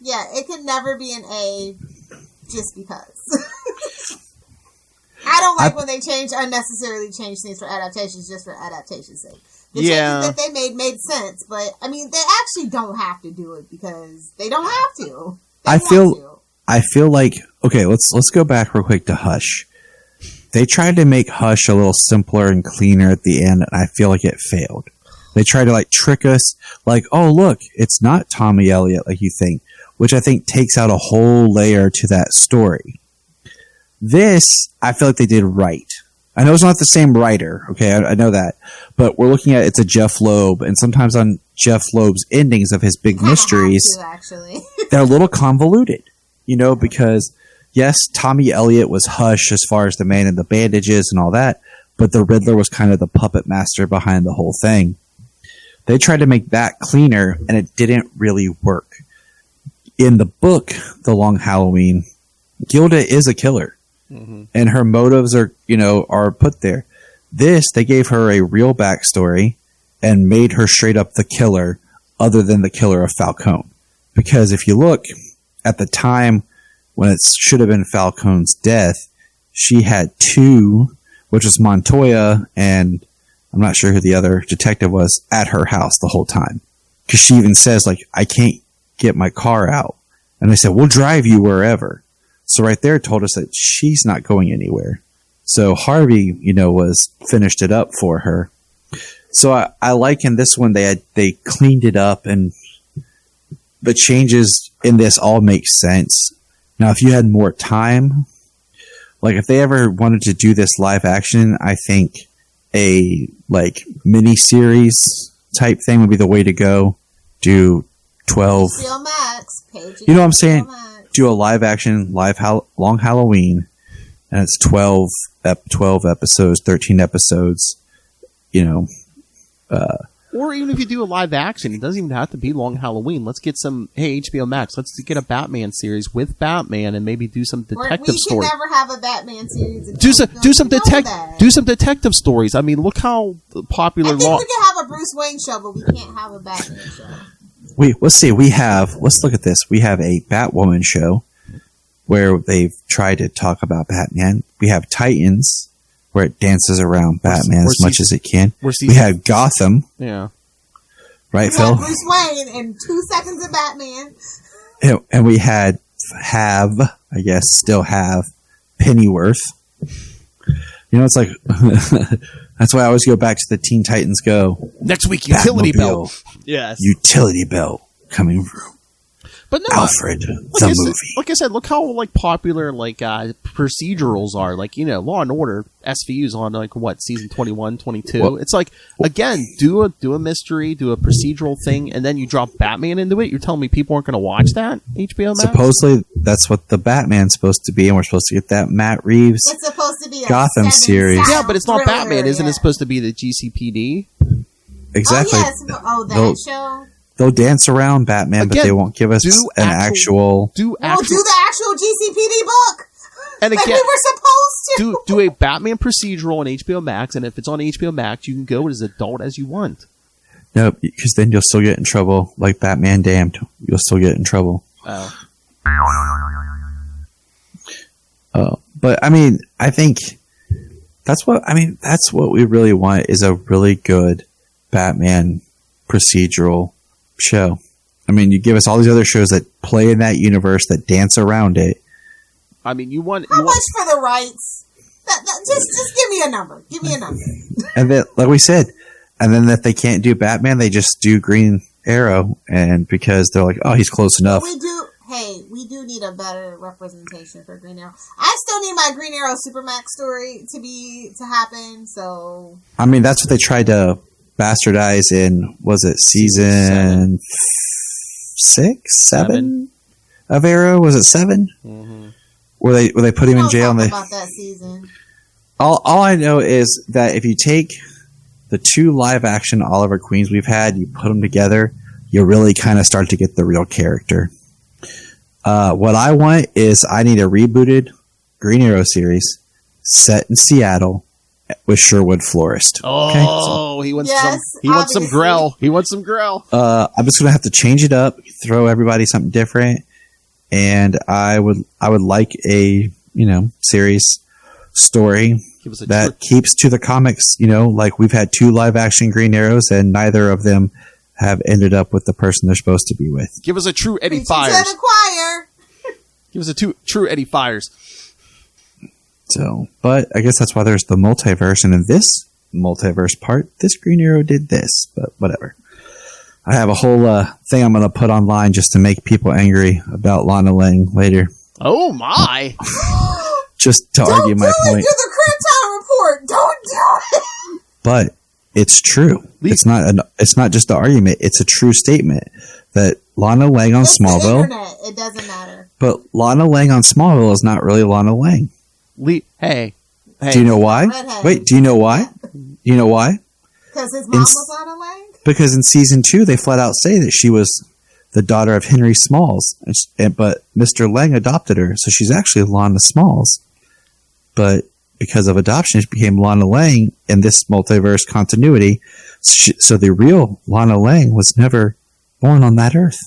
Yeah, it can never be an A just because. I don't like when they unnecessarily change things for adaptations just for adaptation's sake. The changes that they made sense, but I mean, they actually don't have to do it because they don't have to. I feel like, okay, let's go back real quick to Hush. They tried to make Hush a little simpler and cleaner at the end, and I feel like it failed. They tried to trick us, oh look, it's not Tommy Elliott like you think, which I think takes out a whole layer to that story. This, I feel like they did right. I know it's not the same writer, okay, I know that, but we're looking at it's a Jeff Loeb, and sometimes on Jeff Loeb's endings of his big mysteries, they're a little convoluted. Because yes, Tommy Elliott was Hush as far as the man in the bandages and all that, but the Riddler was kind of the puppet master behind the whole thing. They tried to make that cleaner, and it didn't really work. In the book, The Long Halloween, Gilda is a killer, and her motives are put there. This, they gave her a real backstory and made her straight up the killer, other than the killer of Falcone. Because if you look at the time when it should have been Falcone's death, she had two, which was Montoya and I'm not sure who the other detective was, at her house the whole time. Because she even says, I can't get my car out. And they said, we'll drive you wherever. So right there told us that she's not going anywhere. So Harvey, was finished it up for her. So I like in this one, they cleaned it up, and the changes in this all make sense. Now, if you had more time, if they ever wanted to do this live action, I think a mini-series type thing would be the way to go. Do 12. Max, page you know what I'm saying? Max. Do a live action, Long Halloween, and it's 12 episodes, 13 episodes, Or even if you do a live action, it doesn't even have to be Long Halloween. Let's get some, hey, HBO Max, let's get a Batman series with Batman and maybe do some detective stories. We can never have a Batman series. Do some detective stories. I mean, look how popular. I think we can have a Bruce Wayne show, but we can't have a Batman show. Let's see. Let's look at this. We have a Batwoman show where they've tried to talk about Batman. We have Titans, where it dances around Batman as much as it can. We had Gotham. Yeah. Right, we Phil? Had Bruce Wayne in 2 seconds of Batman. And we still have Pennyworth. You know, it's like, that's why I always go back to the Teen Titans Go. Next week, Utility Belt. Yes. Utility Belt coming through. But no, Alfred, the movie. Like I said, look how popular procedurals are. Law and Order SVU's on season 21, 22. Well, it's again, do a mystery, do a procedural thing, and then you drop Batman into it. You're telling me people aren't going to watch that HBO Max? Supposedly, that's what the Batman's supposed to be, and we're supposed to get that Matt Reeves. It's supposed to be a Gotham series. Yeah, but it's not Batman, isn't it? Supposed to be the GCPD? Exactly. Oh, yes. That show. They'll dance around Batman, but they won't give us an actual. Do the actual GCPD book. And again, we were supposed to do a Batman procedural on HBO Max, and if it's on HBO Max, you can go as adult as you want. No, because then you'll still get in trouble, like Batman Damned. You'll still get in trouble. Oh. But I mean, I think that's what we really want is a really good Batman procedural show. I mean, you give us all these other shows that play in that universe, that dance around it. I mean, How much for the rights? Just give me a number. Give me a number. And then, like we said, and then if they can't do Batman, they just do Green Arrow, and because they're like, oh, he's close enough. We do need a better representation for Green Arrow. I still need my Green Arrow Supermax story to happen. So I mean, that's what they tried to bastardize in, was it season 7 of Arrow? Was it 7? Mm-hmm. Where they put him in jail? About that season. All I know is that if you take the 2 live action Oliver Queens we've had, you put them together, you really kind of start to get the real character. What I want is I need a rebooted Green Arrow series set in Seattle with Sherwood Florist. Oh, okay? He wants some Grell. He wants some Grell. I'm just gonna have to change it up, throw everybody something different, and I would like a series story that keeps to the comics. Like we've had 2 live action Green Arrows, and neither of them have ended up with the person they're supposed to be with. Give us a true Eddie Fires. Give us a true Eddie Fires. So, but I guess that's why there's the multiverse, and in this multiverse part, this Green Arrow did this, but whatever. I have a whole thing I'm going to put online just to make people angry about Lana Lang later. Oh my! Just to argue my point. Do the Krypton Report. Don't do it. But it's true. It's not just an argument. It's a true statement that Lana Lang on Smallville. The internet. It doesn't matter. But Lana Lang on Smallville is not really Lana Lang. Hey. Do you know why? Wait, do you know why? You know why? Because his mom was Lana Lang? Because in season 2, they flat out say that she was the daughter of Henry Smalls, but Mr. Lang adopted her, so she's actually Lana Smalls. But because of adoption, she became Lana Lang in this multiverse continuity. So the real Lana Lang was never born on that earth.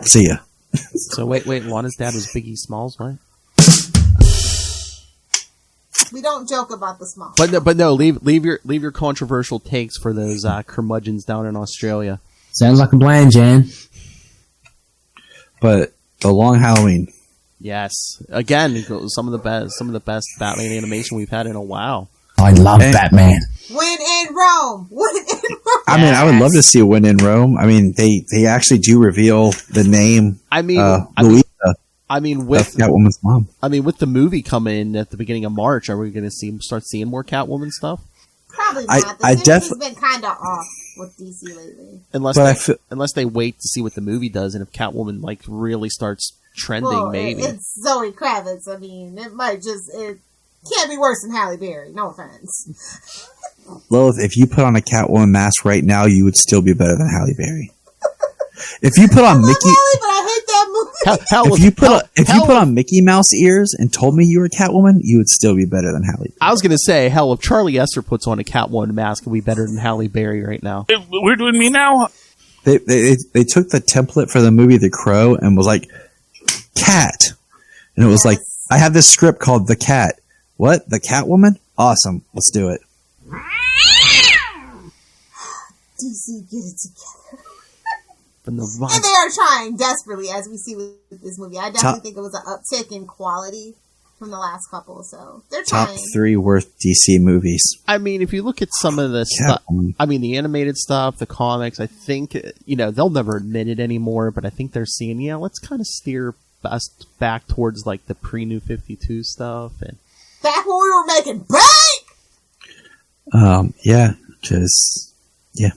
See ya. So wait, Lana's dad was Biggie Smalls, what? We don't joke about the small. But no, leave your controversial takes for those curmudgeons down in Australia. Sounds like a plan, Jan. But the Long Halloween. Yes, again, some of the best Batman animation we've had in a while. I love Batman. When in Rome. I mean, I would love to see When in Rome. I mean, they actually do reveal the name. Louisa. That's Catwoman's mom. I mean, with the movie coming at the beginning of March, are we going to start seeing more Catwoman stuff? Probably not. The series has been kind of off with DC lately. Unless they wait to see what the movie does, and if Catwoman really starts trending, maybe. It's Zoe Kravitz. I mean, it can't be worse than Halle Berry. No offense. Lilith, if you put on a Catwoman mask right now, you would still be better than Halle Berry. If you put on Mickey, Halle, but I hate that movie. if you put on Mickey Mouse ears and told me you were Catwoman, you would still be better than Halle Berry. I was going to say, hell, if Charlie Esser puts on a Catwoman mask, he'll be better than Halle Berry right now. We're doing me now? They took the template for the movie The Crow and was like, Cat. And it was like, I have this script called The Cat. What? The Catwoman? Awesome. Let's do it. DC, get it together. And they are trying desperately, as we see with this movie. I definitely think it was an uptick in quality from the last couple, so they're trying. Top 3 worst DC movies. I mean, if you look at some of the stuff, I mean, the animated stuff, the comics, I think, they'll never admit it anymore, but I think they're seeing, let's kind of steer us back towards, like, the pre-New 52 stuff. And back when we were making bank! Yeah, because, yeah.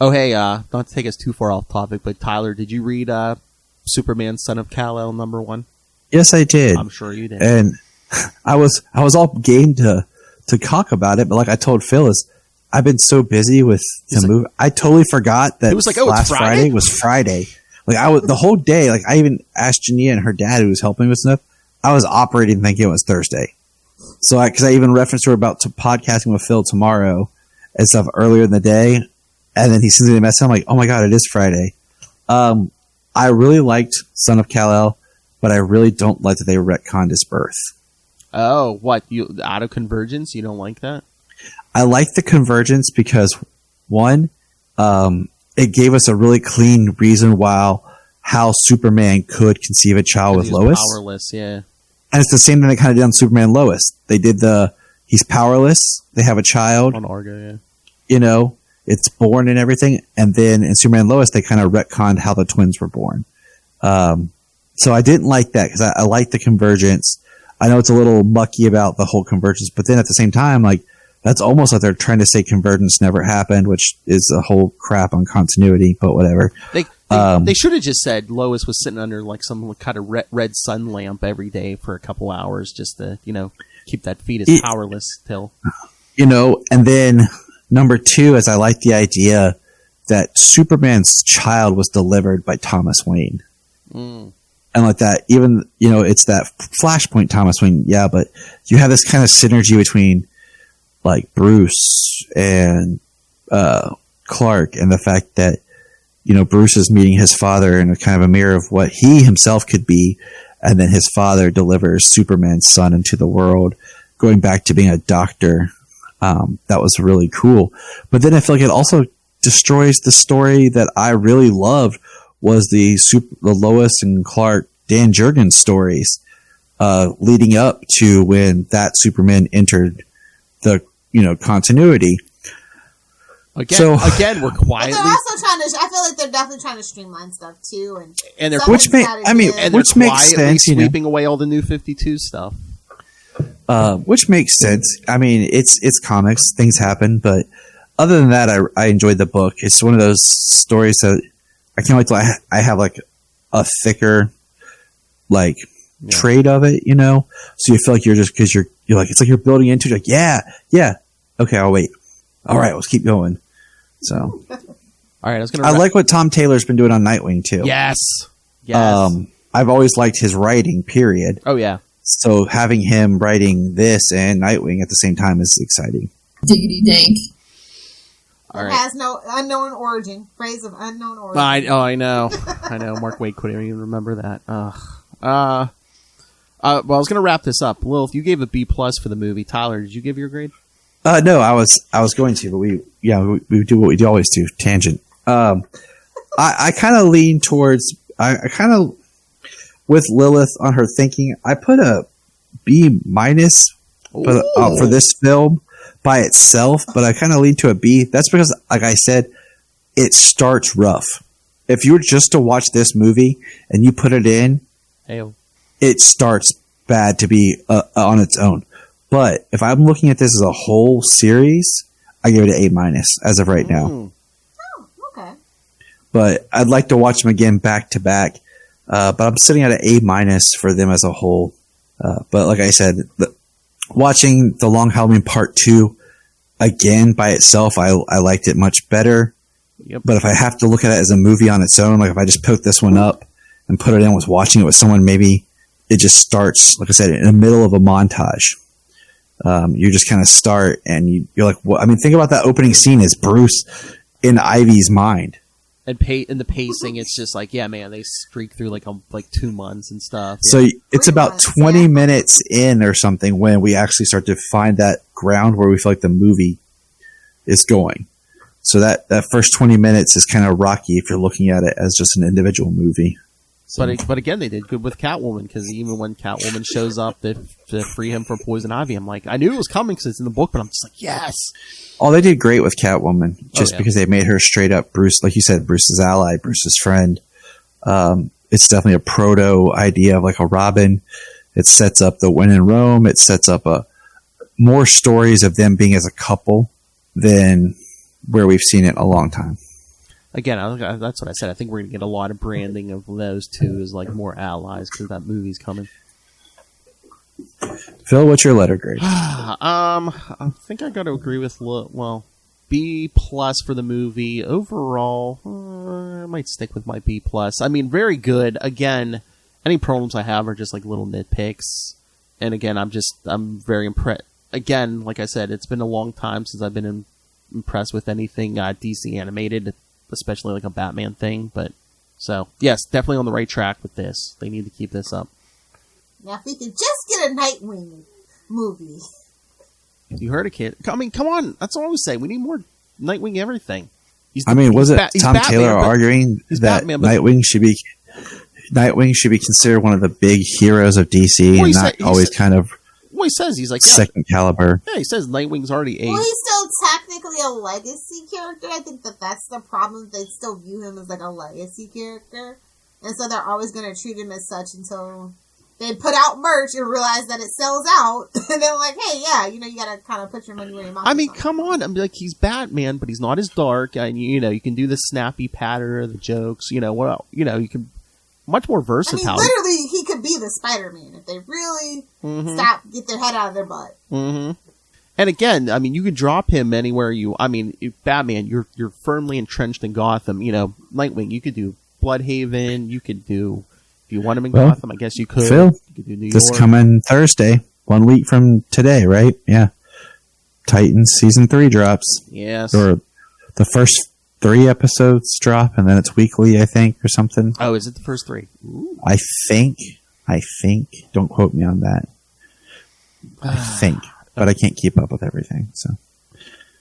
Oh, hey, not to take us too far off topic, but Tyler, did you read Superman Son of Kal-El #1? Yes, I did. I'm sure you did. And I was all game to talk about it, but like I told Phyllis, I've been so busy with the movie. I totally forgot that it was like, last Friday was Friday. Like the whole day, like I even asked Jania and her dad who was helping with stuff, I was operating thinking it was Thursday. So because I even referenced her about podcasting with Phil tomorrow and stuff earlier in the day. And then he sends me a message. I'm like, oh my God, it is Friday. I really liked Son of Kal-El, but I really don't like that they retconned his birth. Oh, what? You out of Convergence? You don't like that? I like the Convergence because, one, it gave us a really clean reason how Superman could conceive a child with Lois. Powerless, yeah. And it's the same thing they kind of did on Superman and Lois. They did he's powerless, they have a child. On Argo, yeah. It's born and everything, and then in Superman and Lois, they kind of retconned how the twins were born. So I didn't like that because I like the Convergence. I know it's a little mucky about the whole Convergence, but then at the same time, like that's almost like they're trying to say Convergence never happened, which is a whole crap on continuity. But whatever. They should have just said Lois was sitting under like some kind of red sun lamp every day for a couple hours just to keep that fetus powerless till. And then. Number 2 is I like the idea that Superman's child was delivered by Thomas Wayne. And like that, even, it's that Flashpoint Thomas Wayne, yeah, but you have this kind of synergy between like Bruce and Clark and the fact that, Bruce is meeting his father in a kind of a mirror of what he himself could be. And then his father delivers Superman's son into the world, going back to being a doctor. That was really cool. But then I feel like it also destroys the story that I really loved was the Lois and Clark Dan Jurgens stories leading up to when that Superman entered the continuity. Again, we're quietly. But they're also trying to. I feel like they're definitely trying to streamline stuff too, and they're which makes sense. Sweeping away all the New 52 stuff. Which makes sense. I mean, it's comics. Things happen. But other than that, I enjoyed the book. It's one of those stories that I can't wait till I have like a thicker trade of it, So you feel like you're just because you're like it's like you're building into it. Like yeah. Okay, I'll wait. All right, let's keep going. So, all right, I like what Tom Taylor's been doing on Nightwing too. Yes. I've always liked his writing. Period. Oh yeah. So having him writing this and Nightwing at the same time is exciting. Diggity dank. All right. It has no unknown origin. Phrase of unknown origin. I know. Mark Waid couldn't even remember that. Well, I was going to wrap this up. Lilith, you gave a B+ for the movie. Tyler, did you give your grade? No, I was going to, but we do what we always do. Tangent. I kind of lean towards. I kind of. With Lilith on her thinking, I put a B- for this film by itself, but I kind of lean to a B. That's because, like I said, it starts rough. If you were just to watch this movie and you put it in, it starts bad to be on its own. But if I'm looking at this as a whole series, I give it an A- as of right now. Oh, okay. But I'd like to watch them again back to back. But I'm sitting at an A- for them as a whole. But like I said, watching The Long Halloween Part 2 again, by itself, I liked it much better. Yep. But if I have to look at it as a movie on its own, like if I just pick this one up and put it in, was watching it with someone, maybe it just starts, like I said, in the middle of a montage. You just kind of start and you're like, what? I mean, think about that opening scene as Bruce in Ivy's mind. And the pacing, it's just like, yeah, man, they streak through like 2 months and stuff. Yeah. So it's about 20 minutes in or something when we actually start to find that ground where we feel like the movie is going. So that first 20 minutes is kind of rocky if you're looking at it as just an individual movie. So. But again, they did good with Catwoman, because even when Catwoman shows up to free him from Poison Ivy, I'm like, I knew it was coming because it's in the book, but I'm just like, yes. Oh, they did great with Catwoman, just because they made her straight up Bruce, like you said, Bruce's ally, Bruce's friend. It's definitely a proto idea of like a Robin. It sets up the When in Rome. It sets up more stories of them being as a couple than where we've seen it a long time. Again, that's what I said. I think we're going to get a lot of branding of those two as like more allies because that movie's coming. Phil, what's your letter grade? I think I got to agree with B+ for the movie overall. I might stick with my B+. I mean, very good. Again, any problems I have are just like little nitpicks. And again, I'm very impressed. Again, like I said, it's been a long time since I've been impressed with anything DC animated, especially like a Batman thing. But so yes, definitely on the right track with this. They need to keep this up. Now, if we could just get a Nightwing movie. You heard it, kid. I mean, come on. That's all I always say. We need more Nightwing everything. Was it Tom Batman, Taylor arguing that Batman, Nightwing should be considered one of the big heroes of DC and not always kind of Well, he says he's like second caliber. Yeah, he says Nightwing's already Well, he's still technically a legacy character. I think that's the problem. They still view him as like a legacy character, and so they're always going to treat him as such until they put out merch and realize that it sells out, and they're like, "Hey, yeah, you got to kind of put your money where your mouth." I mean, come on! I'm like, he's Batman, but he's not as dark, and you can do the snappy patter, the jokes. You can much more versatile. I mean, literally, he could be the Spider-Man if they really get their head out of their butt. Mm-hmm. And again, I mean, you could drop him anywhere Batman, you're firmly entrenched in Gotham. Nightwing, you could do Bloodhaven, you could do. If you want him in Gotham, I guess you could. Phil, you could do New this York. coming Thursday, 1 week from today, right? Yeah. Titans season 3 drops. Yes. Or the first 3 episodes drop, and then it's weekly, I think, or something. Oh, is it the first 3? Ooh. I think. Don't quote me on that. I think. But I can't keep up with everything, so.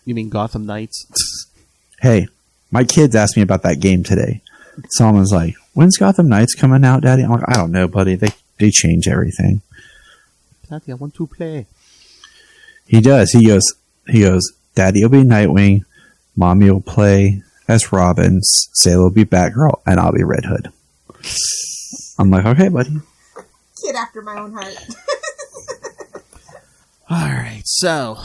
You mean Gotham Knights? Hey, my kids asked me about that game today. Someone's like, when's Gotham Knights coming out, Daddy? I'm like, I don't know, buddy. They change everything. Daddy, I want to play. He does. He goes, Daddy will be Nightwing, Mommy will play as Robin, Sailor will be Batgirl, and I'll be Red Hood. I'm like, okay, buddy. Kid after my own heart. Alright, so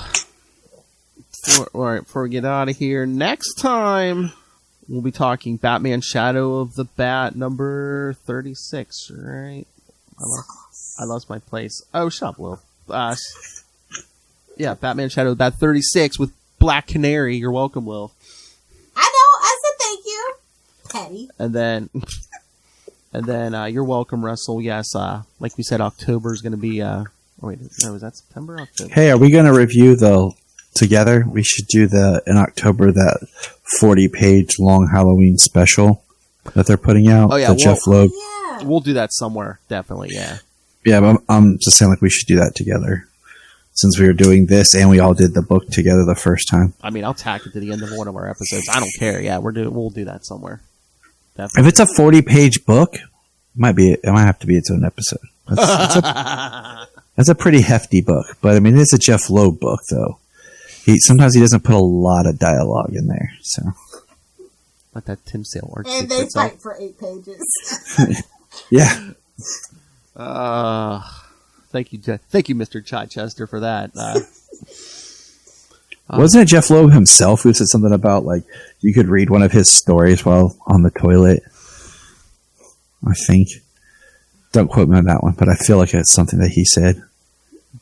before we get out of here, next time we'll be talking Batman Shadow of the Bat number 36, right? I lost my place. Oh, shut up, Will. Yeah, Batman Shadow of the Bat 36 with Black Canary. You're welcome, Will. I know. I said thank you. Petty. And then you're welcome, Russell. Yes, like we said, October is going to be... is that September? October? Hey, are we going to review together? We should do in October that 40-page long Halloween special that they're putting out. Oh, yeah. Jeff Loeb. Yeah. We'll do that somewhere, definitely, yeah. Yeah, but I'm just saying we should do that together. Since we were doing this and we all did the book together the first time. I mean, I'll tack it to the end of one of our episodes. I don't care. Yeah, we'll do that somewhere. Definitely. If it's a 40-page book, it might have to be its own episode. That's a pretty hefty book, but I mean, it's a Jeff Loeb book, though. Sometimes he doesn't put a lot of dialogue in there, so. Like that Tim Sale art. And they fight for 8 pages. Yeah. Thank you, Mr. Chichester, for that. Wasn't it Jeff Loeb himself who said something about, like, you could read one of his stories while on the toilet? I think. Don't quote me on that one, but I feel like it's something that he said.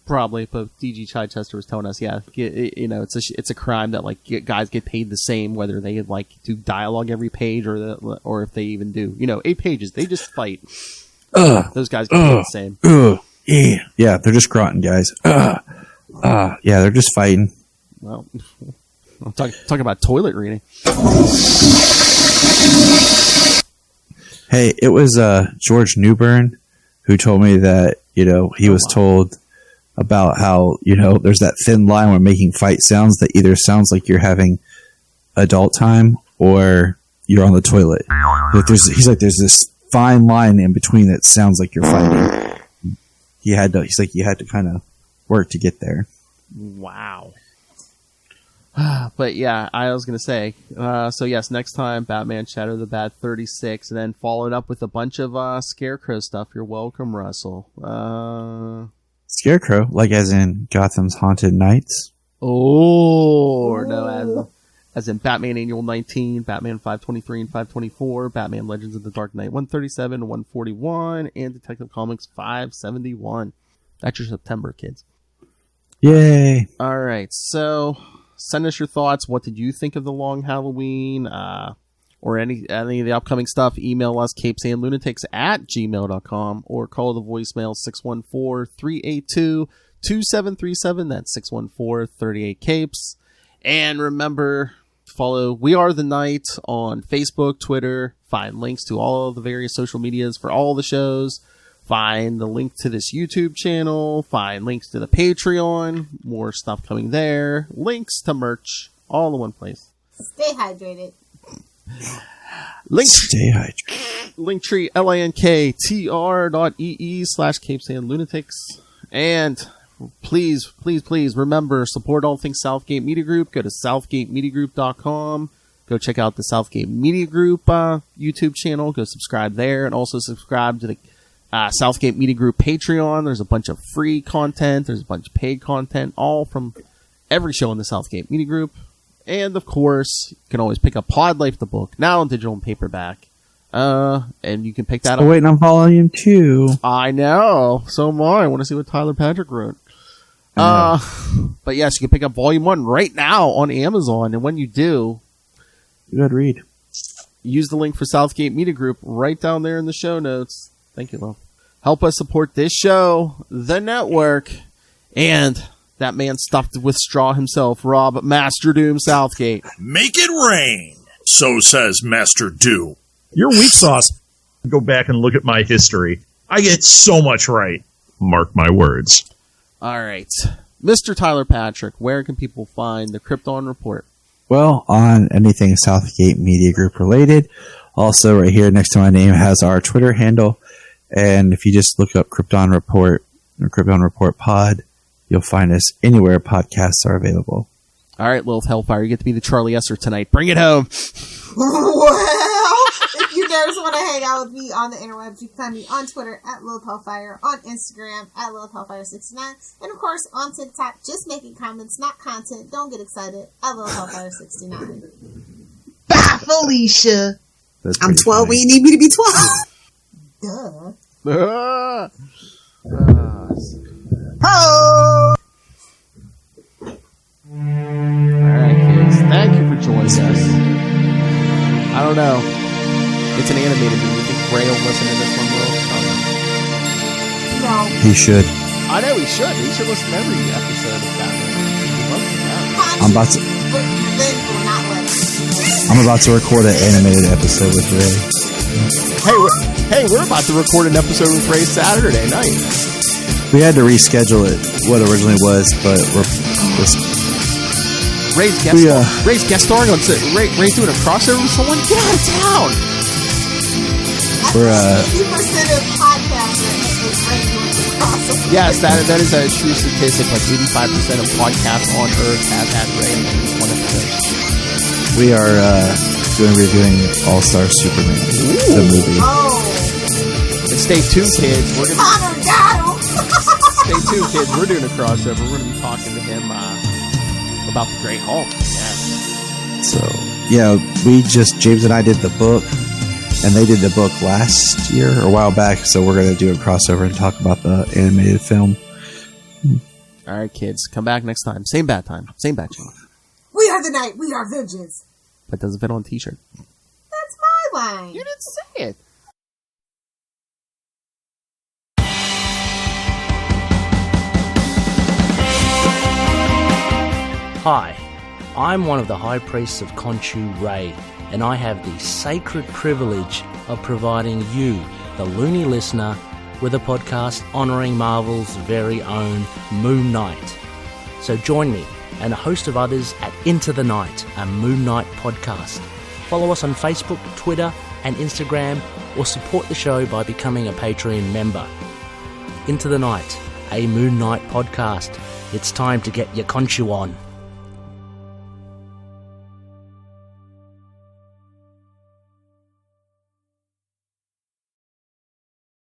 Probably, but DG Chichester was telling us, it's a crime that like guys get paid the same whether they like do dialogue every page or if they even do 8 pages. They just fight. Those guys get paid the same. Yeah, they're just grunting, guys. Yeah, they're just fighting. Well, I'm talking about toilet reading. Hey, it was George Newbern who told me that he was told about how there's that thin line when making fight sounds that either sounds like you're having adult time or you're on the toilet. He's like there's this fine line in between that sounds like you're fighting. You had to kind of work to get there. Wow. But yeah, I was going to say, so yes, next time, Batman Shadow the Bat 36, and then followed up with a bunch of Scarecrow stuff. You're welcome, Russell. Scarecrow? Like as in Gotham's Haunted Nights? Oh, no, as in Batman Annual 19, Batman 523 and 524, Batman Legends of the Dark Knight 137 and 141, and Detective Comics 571. That's your September, kids. Yay! All right, so send us your thoughts. What did you think of the Long Halloween? Or any of the upcoming stuff? Email us, capesandlunatics@gmail.com, or call the voicemail 614-382-2737. That's 614-38-CAPES. And remember, follow We Are the Night on Facebook, Twitter. Find links to all of the various social medias for all the shows. Find the link to this YouTube channel. Find links to the Patreon. More stuff coming there. Links to merch. All in one place. Stay hydrated. Stay hydrated. Linktree, linktr.ee/capesandlunatics. And please remember, support all things Southgate Media Group. Go to southgatemediagroup.com. Go check out the Southgate Media Group YouTube channel. Go subscribe there, and also subscribe to the Southgate Media Group Patreon. There's a bunch of free content. There's a bunch of paid content, all from every show in the Southgate Media Group. And, of course, you can always pick up Pod Life, the book, now in digital and paperback. And you can pick that up. Oh, wait, I'm volume 2. I know. So am I. I want to see what Tyler Patrick wrote. But, yes, you can pick up volume 1 right now on Amazon. And when you do, you gotta read. Use the link for Southgate Media Group right down there in the show notes. Thank you, love. Help us support this show, the network, and that man stuffed with straw himself, Rob Master Doom Southgate. Make it rain, so says Master Doom. Your weak sauce. Go back and look at my history. I get so much right. Mark my words. All right. Mr. Tyler Patrick, where can people find the Krypton Report? Well, on anything Southgate Media Group related. Also, right here next to my name has our Twitter handle. And if you just look up Krypton Report or Krypton Report Pod, you'll find us anywhere podcasts are available. All right, Lilith Hellfire, you get to be the Charlie Esser tonight. Bring it home. Well, if you guys want to hang out with me on the interwebs, you can find me on Twitter at Lilith Hellfire, on Instagram at Lilith Hellfire69, and of course on TikTok, just making comments, not content. Don't get excited, at Lilith Hellfire69. Bye, Felicia. I'm 12 funny. when you need me to be 12. Duh. Oh! Alright, kids. Thank you for joining us. I don't know. It's an animated movie. You think Ray will listen to this one, Will? No. He should. I know he should. He should listen to every episode of Batman. I'm about to record an animated episode with Ray. Hey, we're about to record an episode with Ray Saturday night. We had to reschedule it, what originally was, but Ray's guest starring on Ray's doing a crossover with someone. Get out of town. We're 50% of podcasters is Ray doing the crossover. Yes, that is a true statistic. Like 85% of podcasts on Earth have had Ray in at least one episode. we are reviewing All-Star Superman, the movie. Oh. And stay tuned, kids. We're gonna stay tuned, kids. We're doing a crossover. We're going to be talking to him about the Great Hulk. Yeah. So, yeah, James and I did the book, and they did the book last year or a while back, so we're going to do a crossover and talk about the animated film. All right, kids, come back next time. Same bad time. Same bad channel. We are the night. We are vengeance. That doesn't fit on a t-shirt. That's my line. You didn't say it. Hi, I'm one of the High Priests of Khonshu Ray, and I have the sacred privilege of providing you, the loony listener, with a podcast honouring Marvel's very own Moon Knight. So join me and a host of others at Into the Night, a Moon Knight podcast. Follow us on Facebook, Twitter and Instagram, or support the show by becoming a Patreon member. Into the Night, a Moon Knight podcast. It's time to get your Khonshu on.